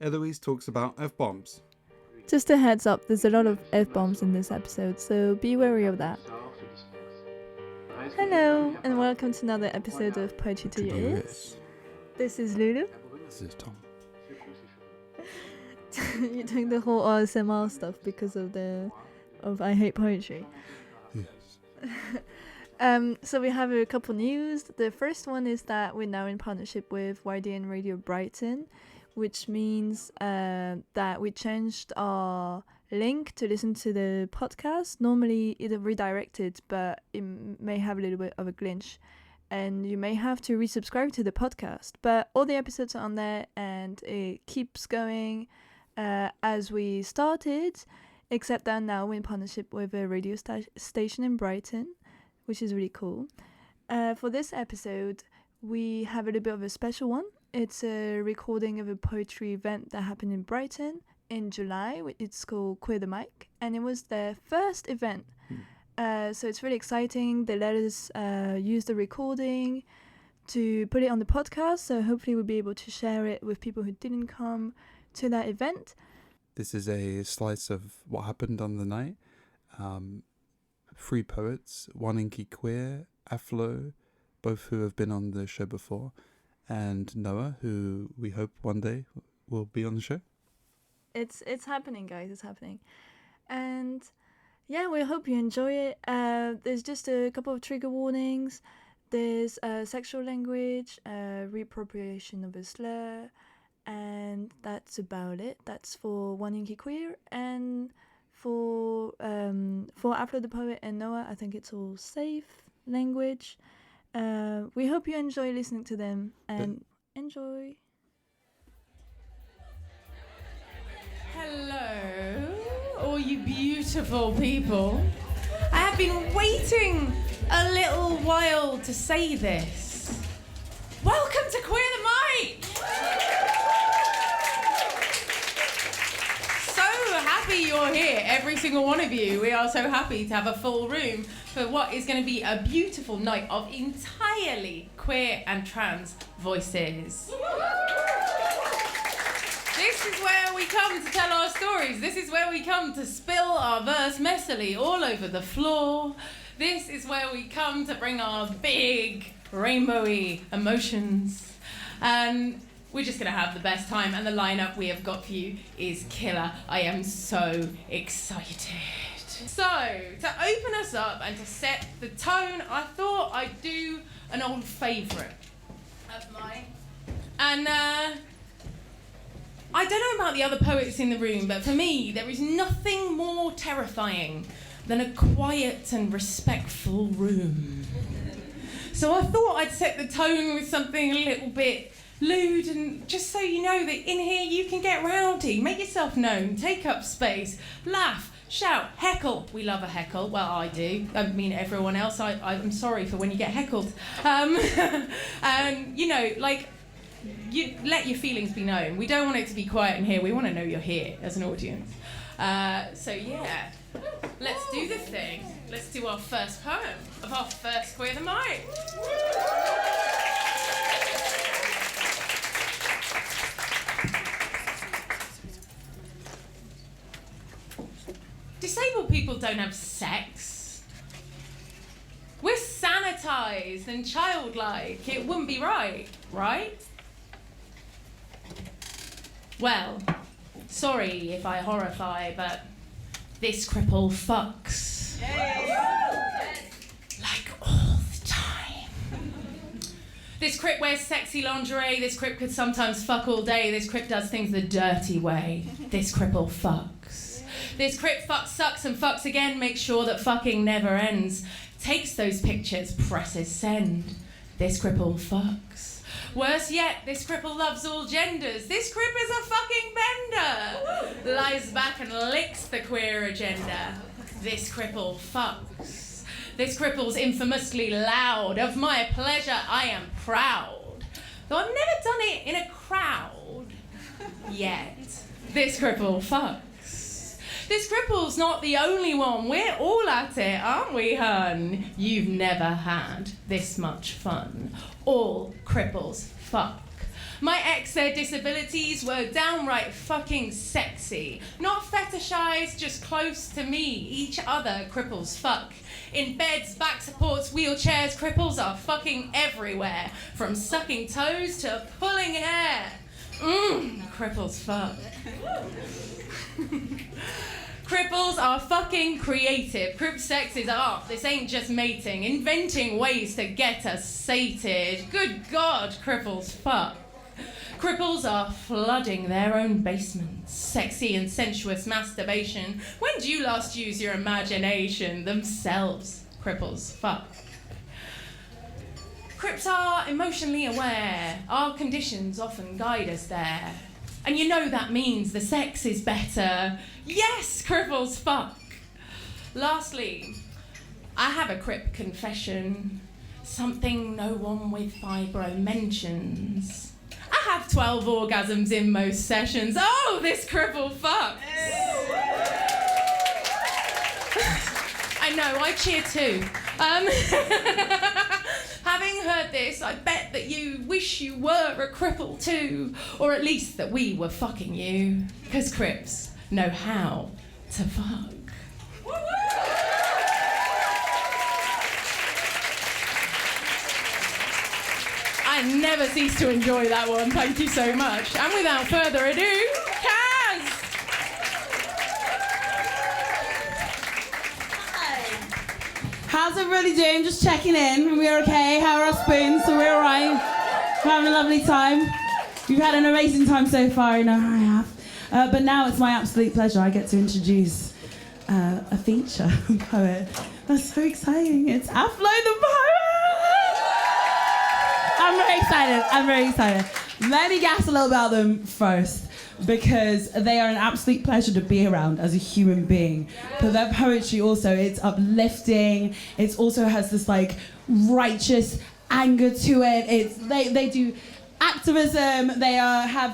Eloise talks about F-bombs. Just a heads up, there's a lot of F-bombs in this episode, so be wary of that. Hello, and welcome to another episode of Poetry to Your Ears. This is Lulu. This is Tom. You're doing the whole ASMR stuff because of I Hate Poetry. Yes. So we have a couple news. The first one is that we're now in partnership with YDN Radio Brighton, which means that we changed our link to listen to the podcast. Normally it's redirected, but it may have a little bit of a glitch, and you may have to resubscribe to the podcast. But all the episodes are on there, and it keeps going as we started, except that now we're in partnership with a radio station in Brighton, which is really cool. For this episode, we have a little bit of a special one. It's a recording of a poetry event that happened in Brighton in July. It's called Queer the Mic, and it was their first event. So it's really exciting. They let us use the recording to put it on the podcast, so hopefully we'll be able to share it with people who didn't come to that event. This is a slice of what happened on the night. 3 poets, one Inky Queer, Aflo, both who have been on the show before, and Noah, who we hope one day will be on the show. It's happening, guys. It's happening. And yeah, we hope you enjoy it. There's just a couple of trigger warnings. There's sexual language, reappropriation of a slur, and that's about it. That's for One Inky Queer, and for Afro the Poet and Noah, I think it's all safe language. We hope you enjoy listening to them, and enjoy. Hello, all you beautiful people. I have been waiting a little while to say this. Welcome to Queer the Mic! So happy you're here, every single one of you. We are so happy to have a full room for what is going to be a beautiful night of entirely queer and trans voices. This is where we come to tell our stories. This is where we come to spill our verse messily all over the floor. This is where we come to bring our big, rainbowy emotions. And we're just going to have the best time. And the lineup we have got for you is killer. I am so excited. So, to open us up and to set the tone, I thought I'd do an old favourite of mine. And, I don't know about the other poets in the room, but for me, there is nothing more terrifying than a quiet and respectful room. So I thought I'd set the tone with something a little bit lewd, and just so you know that in here you can get rowdy, make yourself known, take up space, laugh, shout, heckle. We love a heckle. Well, I do. I mean, everyone else. I'm sorry for when you get heckled. And, you know, like, you let your feelings be known. We don't want it to be quiet in here. We want to know you're here as an audience. So yeah, let's do the thing. Let's do our first poem of our first Queer the Mic. Disabled people don't have sex. We're sanitized and childlike. It wouldn't be right, right? Well, sorry if I horrify, but this cripple fucks. Like all the time. This crip wears sexy lingerie, this crip could sometimes fuck all day, this crip does things the dirty way. This cripple fucks. This crip fucks, sucks and fucks again, makes sure that fucking never ends. Takes those pictures, presses send. This cripple fucks. Worse yet, this cripple loves all genders. This crip is a fucking bender. Lies back and licks the queer agenda. This cripple fucks. This cripple's infamously loud. Of my pleasure I am proud. Though I've never done it in a crowd yet. This cripple fucks. This cripple's not the only one. We're all at it, aren't we, hun? You've never had this much fun. All cripples fuck. My ex, their disabilities were downright fucking sexy. Not fetishized, just close to me. Each other cripples fuck. In beds, back supports, wheelchairs, cripples are fucking everywhere. From sucking toes to pulling hair. Cripples fuck. Cripples are fucking creative. Crip sex is art. This ain't just mating. Inventing ways to get us sated. Good God, cripples fuck. Cripples are flooding their own basements. Sexy and sensuous masturbation. When did you last use your imagination? Themselves, cripples fuck. Crips are emotionally aware. Our conditions often guide us there. And you know that means the sex is better. Yes, cripples fuck. Lastly, I have a crip confession. Something no one with fibro mentions. I have 12 orgasms in most sessions. Oh, this cripple fucks. I know, I cheer too. Having heard this, I bet that you wish you were a cripple too, or at least that we were fucking you, because crips know how to fuck. I never cease to enjoy that one, thank you so much. And without further ado, Kaz! How's everybody doing? Just checking in. We're okay. How are our spoons? So we're alright. We're having a lovely time. We've had an amazing time so far. I know I have. But now it's my absolute pleasure. I get to introduce a feature poet. That's so exciting. It's Aflo the poet. I'm very excited. Let me gas a little about them first, because they are an absolute pleasure to be around as a human being. But their poetry also, it's uplifting. It also has this like righteous anger to it. They do activism. They have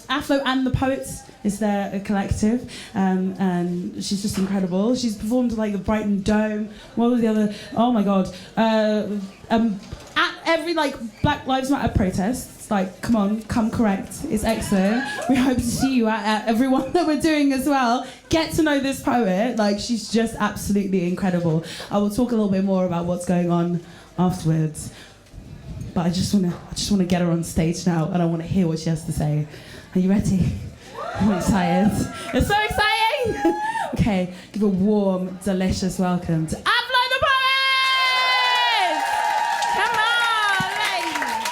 Aflo and the Poets is their collective, and she's just incredible. She's performed at like the Brighton Dome. What was the other? Oh my God! At every like Black Lives Matter protest. Like, come on, come correct. It's excellent. We hope to see you at everyone that we're doing as well. Get to know this poet. Like, she's just absolutely incredible. I will talk a little bit more about what's going on afterwards. But I just wanna get her on stage now, and I want to hear what she has to say. Are you ready? I'm excited. It's so exciting. Okay, give a warm, delicious welcome to Aflo the Poet. Come on, ladies.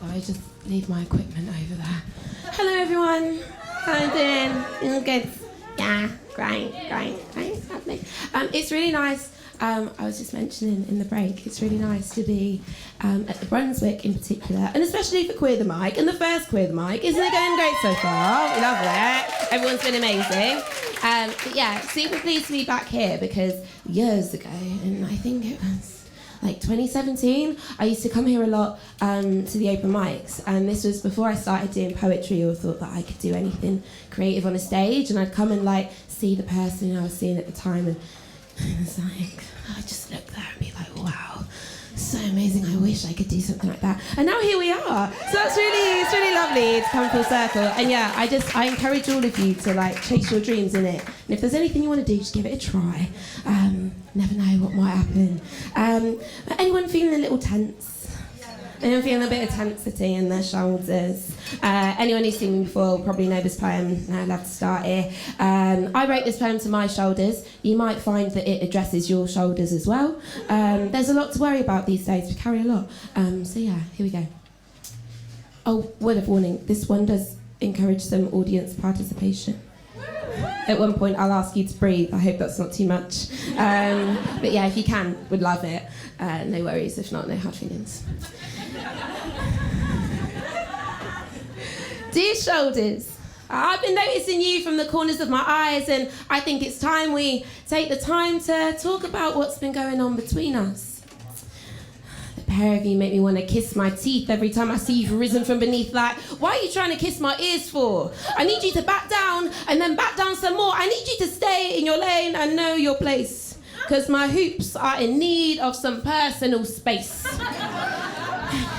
I just leave my equipment over there. Hello everyone, how are you doing? You good? Yeah, great, lovely. It's really nice, I was just mentioning in the break, it's really nice to be at the Brunswick in particular, and especially for Queer the Mic, and the first Queer the Mic. Isn't it going great so far? We love it. Everyone's been amazing. But yeah, super pleased to be back here, because years ago, and I think it was like 2017, I used to come here a lot to the open mics, and this was before I started doing poetry or thought that I could do anything creative on a stage, and I'd come and like see the person I was seeing at the time, and it was like, I'd just look there and be like, wow, so amazing, I wish I could do something like that. And now here we are. So that's it's really lovely to come full circle. And yeah, I encourage all of you to like chase your dreams in it. And if there's anything you want to do, just give it a try. Never know what might happen. Anyone feeling a little tense? Anyone feeling a bit of tensity in their shoulders? Anyone who's seen me before will probably know this poem. I'd love to start here. I wrote this poem to my shoulders. You might find that it addresses your shoulders as well. There's a lot to worry about these days. We carry a lot. So yeah, here we go. Oh, word of warning. This one does encourage some audience participation. At one point, I'll ask you to breathe. I hope that's not too much. But yeah, if you can, would love it. No worries. If not, no hard feelings. Dear shoulders, I've been noticing you from the corners of my eyes, and I think it's time we take the time to talk about what's been going on between us. The pair of you make me want to kiss my teeth every time I see you've risen from beneath. Like, why are you trying to kiss my ears for? I need you to back down and then back down some more. I need you to stay in your lane and know your place. because my hoops are in need of some personal space.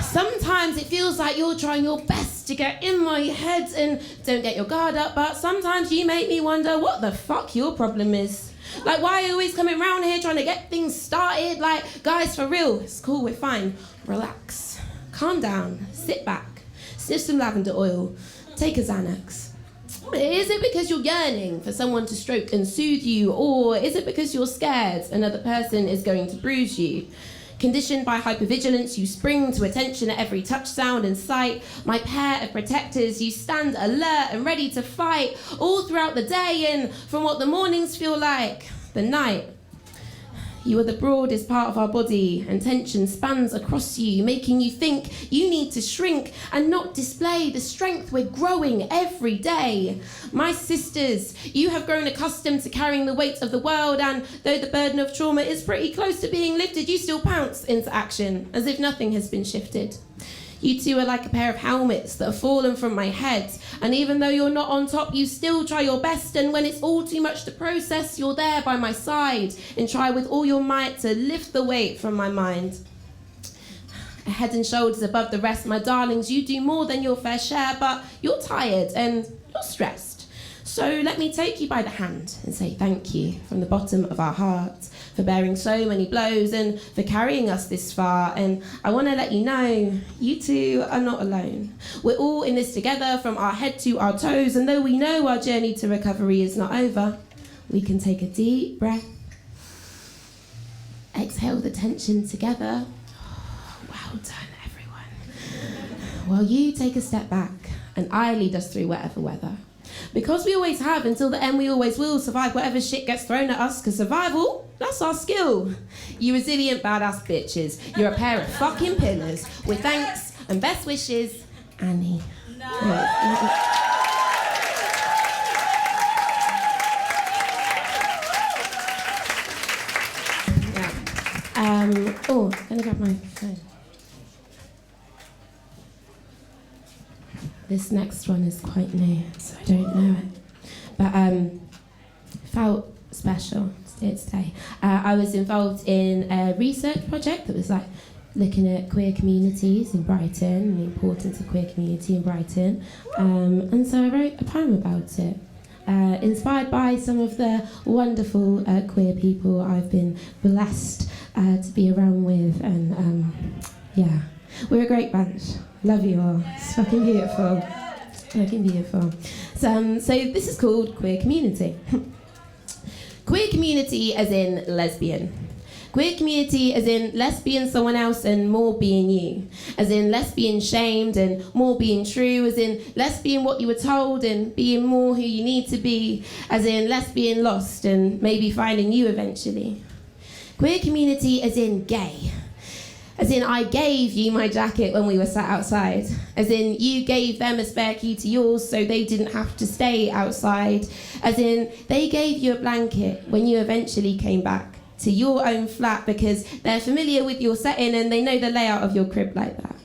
Sometimes it feels like you're trying your best to get in my head and don't get your guard up, but sometimes you make me wonder what the fuck your problem is. Like, why are you always coming around here trying to get things started? Like, guys, for real, it's cool, we're fine. Relax, calm down, sit back, sniff some lavender oil, take a Xanax. Is it because you're yearning for someone to stroke and soothe you, or is it because you're scared another person is going to bruise you? Conditioned by hypervigilance, you spring to attention at every touch, sound and sight. My pair of protectors, you stand alert and ready to fight all throughout the day, and from what the mornings feel like, the night. You are the broadest part of our body, and tension spans across you, making you think you need to shrink and not display the strength we're growing every day. My sisters, you have grown accustomed to carrying the weight of the world, and though the burden of trauma is pretty close to being lifted, you still pounce into action as if nothing has been shifted. You two are like a pair of helmets that have fallen from my head, and even though you're not on top, you still try your best, and when it's all too much to process, you're there by my side and try with all your might to lift the weight from my mind. Head and shoulders above the rest, my darlings, you do more than your fair share, but you're tired and you're stressed. So let me take you by the hand and say thank you from the bottom of our hearts for bearing so many blows and for carrying us this far. And I want to let you know, you two are not alone. We're all in this together from our head to our toes, and though we know our journey to recovery is not over, we can take a deep breath, exhale the tension together. Well done, everyone. While you take a step back and I lead us through whatever weather. Because we always have, until the end we always will survive whatever shit gets thrown at us, because survival, that's our skill. You resilient badass bitches. You're a pair of fucking pillars. With thanks and best wishes, Annie. Oh, let me grab my phone. This next one is quite new, so I don't know it. But felt special to do it today. I was involved in a research project that was like looking at queer communities in Brighton and the importance of queer community in Brighton. And so I wrote a poem about it. Inspired by some of the wonderful queer people I've been blessed to be around with, and yeah, we're a great bunch. Love you all. It's fucking beautiful. Fucking beautiful. So this is called Queer Community. Queer community as in lesbian. Queer community as in less being someone else and more being you. As in less being shamed and more being true. As in less being what you were told and being more who you need to be. As in less being lost and maybe finding you eventually. Queer community as in gay. As in, I gave you my jacket when we were sat outside. As in, you gave them a spare key to yours so they didn't have to stay outside. As in, they gave you a blanket when you eventually came back to your own flat because they're familiar with your setting and they know the layout of your crib like that.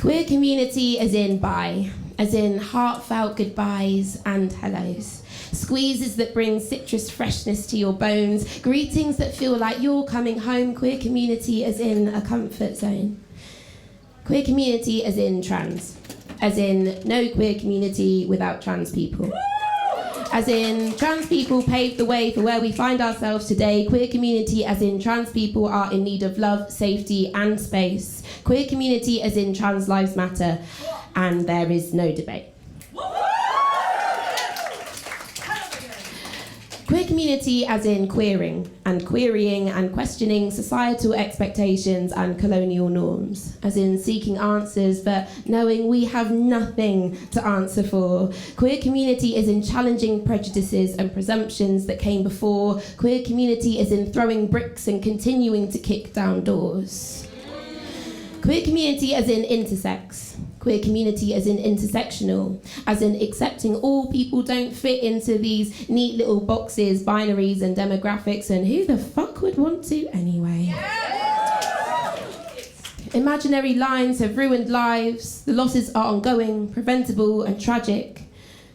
Queer community as in bye. As in, heartfelt goodbyes and hellos. Squeezes that bring citrus freshness to your bones. Greetings that feel like you're coming home. Queer community as in a comfort zone. Queer community as in trans. As in no queer community without trans people. As in trans people paved the way for where we find ourselves today. Queer community as in trans people are in need of love, safety and space. Queer community as in trans lives matter and there is no debate. Queer community as in queering and querying and questioning societal expectations and colonial norms. As in seeking answers but knowing we have nothing to answer for. Queer community is in challenging prejudices and presumptions that came before. Queer community is in throwing bricks and continuing to kick down doors. Queer community as in intersex. Queer community as in intersectional, as in accepting all people don't fit into these neat little boxes, binaries and demographics, and who the fuck would want to anyway? Yeah. Imaginary lines have ruined lives, the losses are ongoing, preventable and tragic.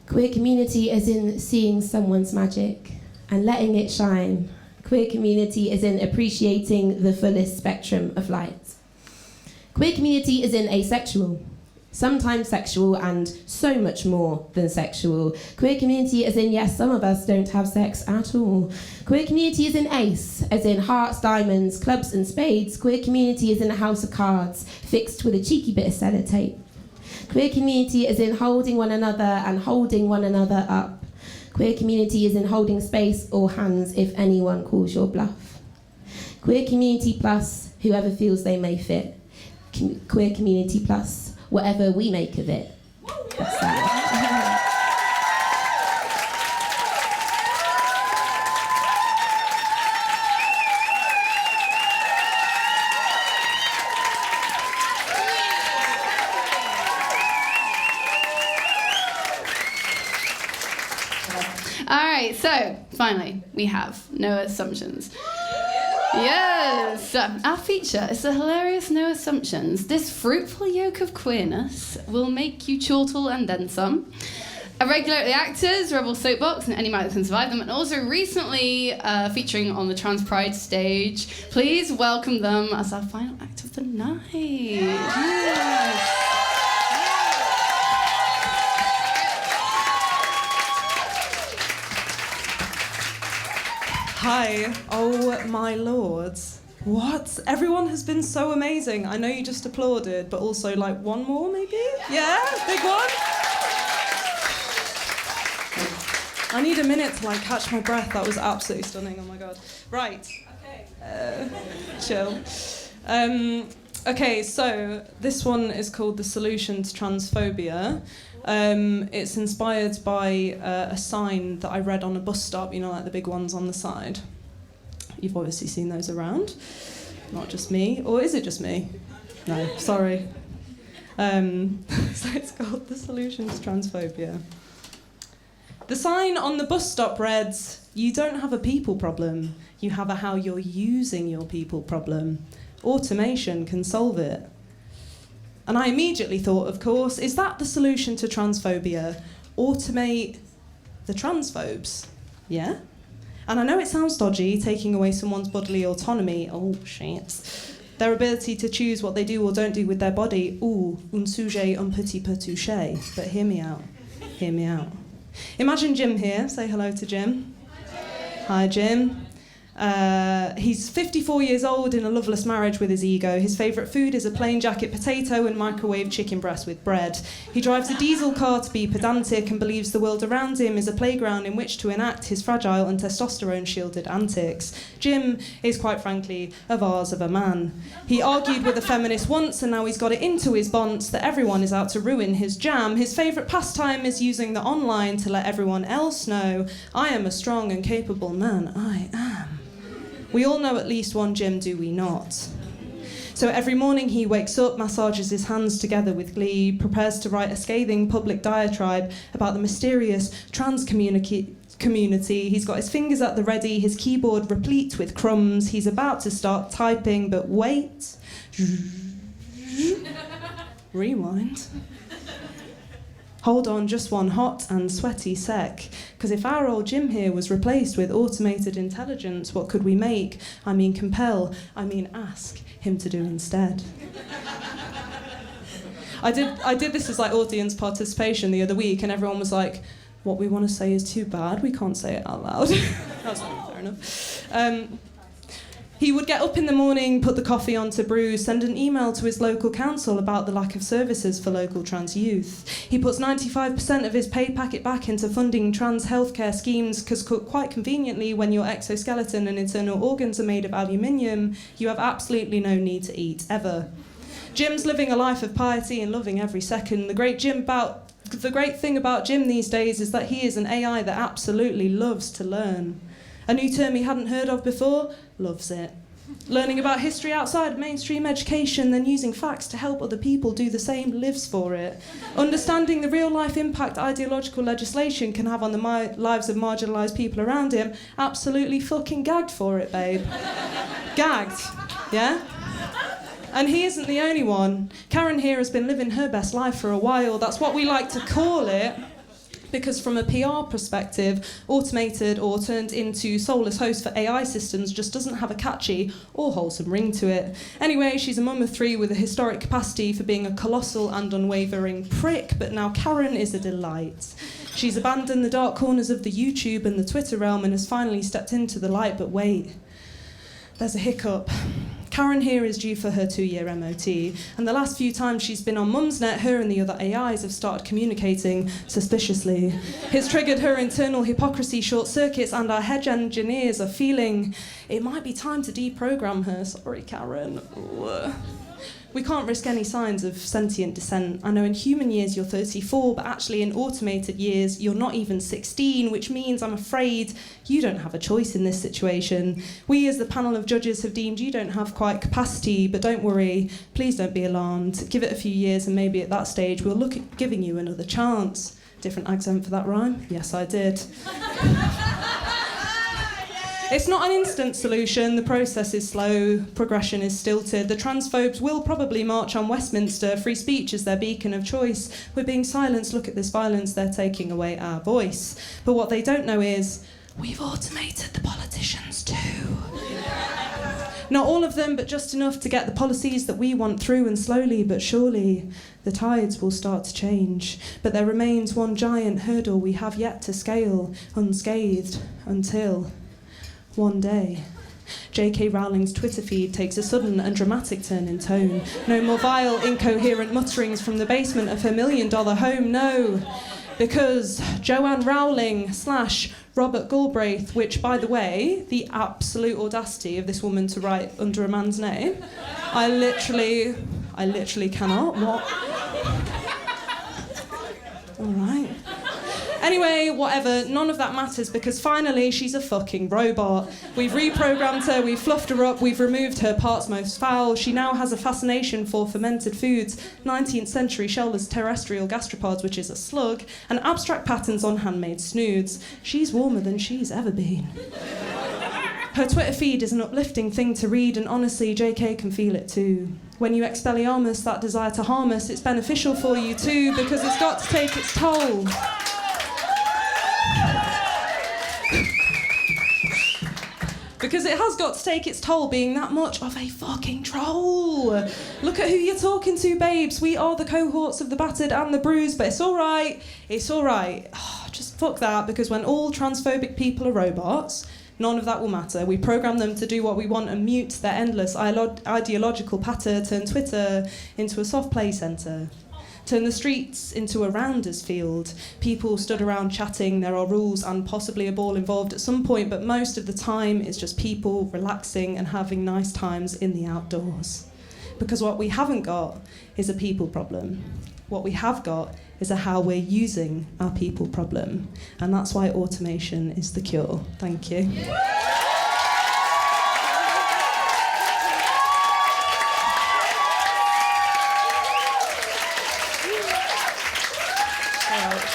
Queer community as in seeing someone's magic and letting it shine, Queer community is in appreciating the fullest spectrum of light. Queer community is in asexual, sometimes sexual, and so much more than sexual. Queer community is in, yes, some of us don't have sex at all. Queer community is in ace, as in hearts, diamonds, clubs and spades. Queer community is in a house of cards, fixed with a cheeky bit of sellotape. Queer community is in holding one another and holding one another up. Queer community is in holding space or hands if anyone calls your bluff. Queer community plus whoever feels they may fit. Queer community plus whatever we make of it. That's that. All right, so finally we have no assumptions. Yes, our feature is the hilarious No Assumptions. This fruitful yoke of queerness will make you chortle and then some. A regular at the Actors, Rebel Soapbox, and Any Man That Can Survive Them, and also recently featuring on the Trans Pride stage. Please welcome them as our final act of the night. Yes. Hi. Oh my lords. What? Everyone has been so amazing. I know you just applauded, but also like one more maybe? Yeah? Big one? I need a minute to like catch my breath. That was absolutely stunning. Oh my god. Right. Okay. Chill. Okay, so this one is called The Solution to Transphobia. It's inspired by a sign that I read on a bus stop, you know, like the big ones on the side. You've obviously seen those around. Not just me. Or is it just me? No, sorry. So it's called The Solution to Transphobia. The sign on the bus stop reads, "You don't have a people problem, you have a how you're using your people problem. Automation can solve it." And I immediately thought, of course, is that the solution to transphobia? Automate the transphobes? Yeah? And I know it sounds dodgy, taking away someone's bodily autonomy. Oh, shit. Their ability to choose what they do or don't do with their body. Ooh, un sujet un petit peu touché. But hear me out. Hear me out. Imagine Jim here. Say hello to Jim. Hi, Jim. He's 54 years old in a loveless marriage with his ego. His favourite food is a plain jacket potato and microwave chicken breast with bread. He drives a diesel car to be pedantic and believes the world around him is a playground in which to enact his fragile and testosterone-shielded antics. Jim is, quite frankly, a vase of a man. He argued with a feminist once and now he's got it into his bonds that everyone is out to ruin his jam. His favourite pastime is using the online to let everyone else know, "I am a strong and capable man, I am." We all know at least one Jim, do we not? So every morning he wakes up, massages his hands together with glee, prepares to write a scathing public diatribe about the mysterious trans community. He's got his fingers at the ready, his keyboard replete with crumbs. He's about to start typing, but wait. Rewind. Hold on just one hot and sweaty sec, because if our old Jim here was replaced with automated intelligence, what could we make? I mean compel, I mean ask him to do instead. I did this as like audience participation the other week, and everyone was like, "What we want to say is too bad, we can't say it out loud." That's not fair enough. He would get up in the morning, put the coffee on to brew, send an email to his local council about the lack of services for local trans youth. He puts 95% of his pay packet back into funding trans healthcare schemes because quite conveniently, when your exoskeleton and internal organs are made of aluminium, you have absolutely no need to eat, ever. Jim's living a life of piety and loving every second. The great thing about Jim these days is that he is an AI that absolutely loves to learn. A new term he hadn't heard of before, loves it. Learning about history outside mainstream education, then using facts to help other people do the same, lives for it. Understanding the real-life impact ideological legislation can have on the lives of marginalised people around him, absolutely fucking gagged for it, babe. Gagged, yeah? And he isn't the only one. Karen here has been living her best life for a while. That's what we like to call it. because from a PR perspective, automated or turned into soulless host for AI systems just doesn't have a catchy or wholesome ring to it. Anyway, she's a mum of 3 with a historic capacity for being a colossal and unwavering prick, but now Karen is a delight. She's abandoned the dark corners of the YouTube and the Twitter realm and has finally stepped into the light, but wait, there's a hiccup. Karen here is due for her 2-year MOT, and the last few times she's been on Mumsnet, her and the other AIs have started communicating suspiciously. It's triggered her internal hypocrisy short circuits, and our hedge engineers are feeling it might be time to deprogram her. Sorry, Karen. Ooh. We can't risk any signs of sentient dissent. I know in human years you're 34, but actually in automated years you're not even 16, which means I'm afraid you don't have a choice in this situation. We as the panel of judges have deemed you don't have quite capacity, but don't worry, please don't be alarmed. Give it a few years and maybe at that stage we'll look at giving you another chance. Different accent for that rhyme? Yes, I did. It's not an instant solution, the process is slow, progression is stilted. The transphobes will probably march on Westminster, free speech is their beacon of choice. We're being silenced, look at this violence, they're taking away our voice. But what they don't know is, we've automated the politicians too. Not all of them, but just enough to get the policies that we want through, and slowly but surely the tides will start to change. But there remains one giant hurdle we have yet to scale, unscathed, until... one day, J.K. Rowling's Twitter feed takes a sudden and dramatic turn in tone. No more vile, incoherent mutterings from the basement of her $1 million home, no. Because Joanne Rowling / Robert Galbraith, which, by the way, the absolute audacity of this woman to write under a man's name, I literally cannot. What? All right. Anyway, whatever, none of that matters because finally she's a fucking robot. We've reprogrammed her, we've fluffed her up, we've removed her parts most foul. She now has a fascination for fermented foods, 19th century shellless terrestrial gastropods, which is a slug, and abstract patterns on handmade snoods. She's warmer than she's ever been. Her Twitter feed is an uplifting thing to read, and honestly, JK can feel it too. When you Expelliarmus that desire to harm us, it's beneficial for you too, because it's got to take its toll. Because it has got to take its toll being that much of a fucking troll. Look at who you're talking to, babes. We are the cohorts of the battered and the bruised, but it's all right. It's all right. Oh, just fuck that, because when all transphobic people are robots, none of that will matter. We program them to do what we want and mute their endless ideological patter, turn Twitter into a soft play centre. Turn the streets into a rounders field. People stood around chatting, there are rules and possibly a ball involved at some point, but most of the time it's just people relaxing and having nice times in the outdoors. Because what we haven't got is a people problem. What we have got is a how we're using our people problem. And that's why automation is the cure. Thank you.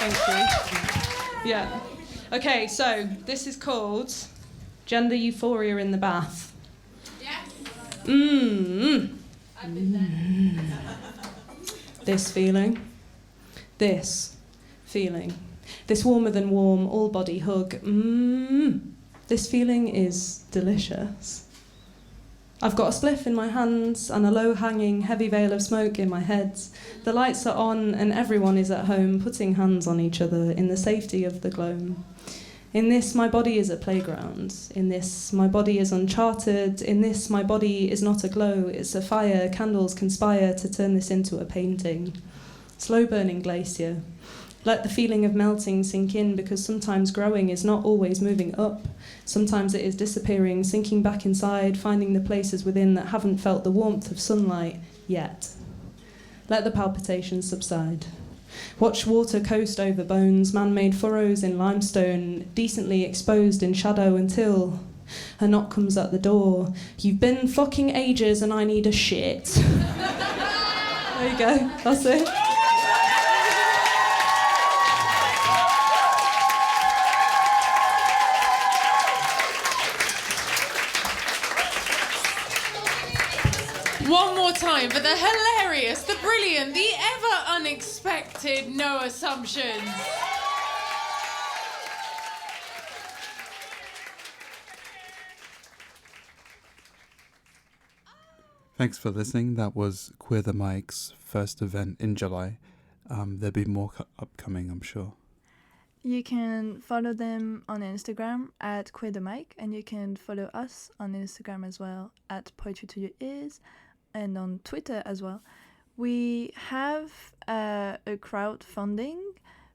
Thank you. Yeah. Okay, so this is called Gender Euphoria in the Bath. Yes. This feeling. This warmer than warm, all-body hug. This feeling is delicious. I've got a spliff in my hands and a low-hanging, heavy veil of smoke in my head. The lights are on and everyone is at home, putting hands on each other in the safety of the gloam. In this, my body is a playground. In this, my body is uncharted. In this, my body is not a glow, it's a fire. Candles conspire to turn this into a painting. Slow-burning glacier. Let the feeling of melting sink in, because sometimes growing is not always moving up. Sometimes it is disappearing, sinking back inside, finding the places within that haven't felt the warmth of sunlight yet. Let the palpitations subside. Watch water coast over bones, man-made furrows in limestone, decently exposed in shadow until a knock comes at the door. You've been fucking ages and I need a shit. There you go, that's it. One more time for the hilarious, the brilliant, the ever unexpected No Assumptions. Thanks for listening. That was Queer the Mic's first event in July. There'll be more upcoming, I'm sure. You can follow them on Instagram at Queer the Mic, and you can follow us on Instagram as well at Poetry to Your Ears, and on Twitter as well. We have a crowdfunding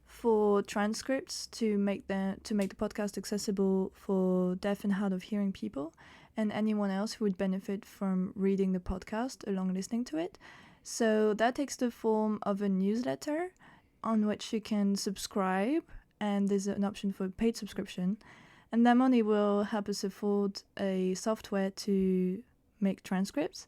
for transcripts to make the podcast accessible for deaf and hard of hearing people and anyone else who would benefit from reading the podcast along listening to it. So that takes the form of a newsletter on which you can subscribe, and there's an option for paid subscription. And that money will help us afford a software to make transcripts.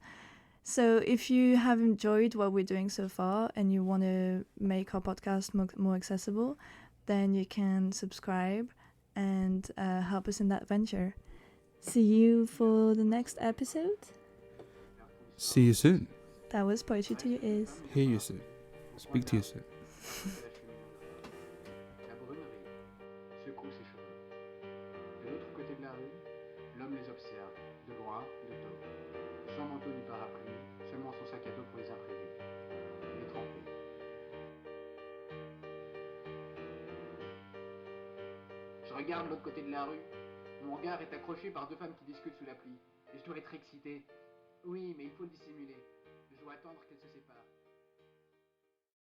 So if you have enjoyed what we're doing so far and you want to make our podcast more accessible, then you can subscribe and help us in that venture. See you for the next episode. See you soon. That was Poetry to Your Ears. Hear you soon. Speak to you soon. La brunerie secoue ses cheveux. De l'autre côté de la rue, l'homme les observe, de loin, de dos. Sans manteau ni parapluie, seulement son sac à dos pour les imprévus. Il est trempé. Je regarde l'autre côté de la rue. Mon regard est accroché par deux femmes qui discutent sous la pluie. Et je dois être excité. Oui, mais il faut le dissimuler. Je dois attendre qu'elles se séparent.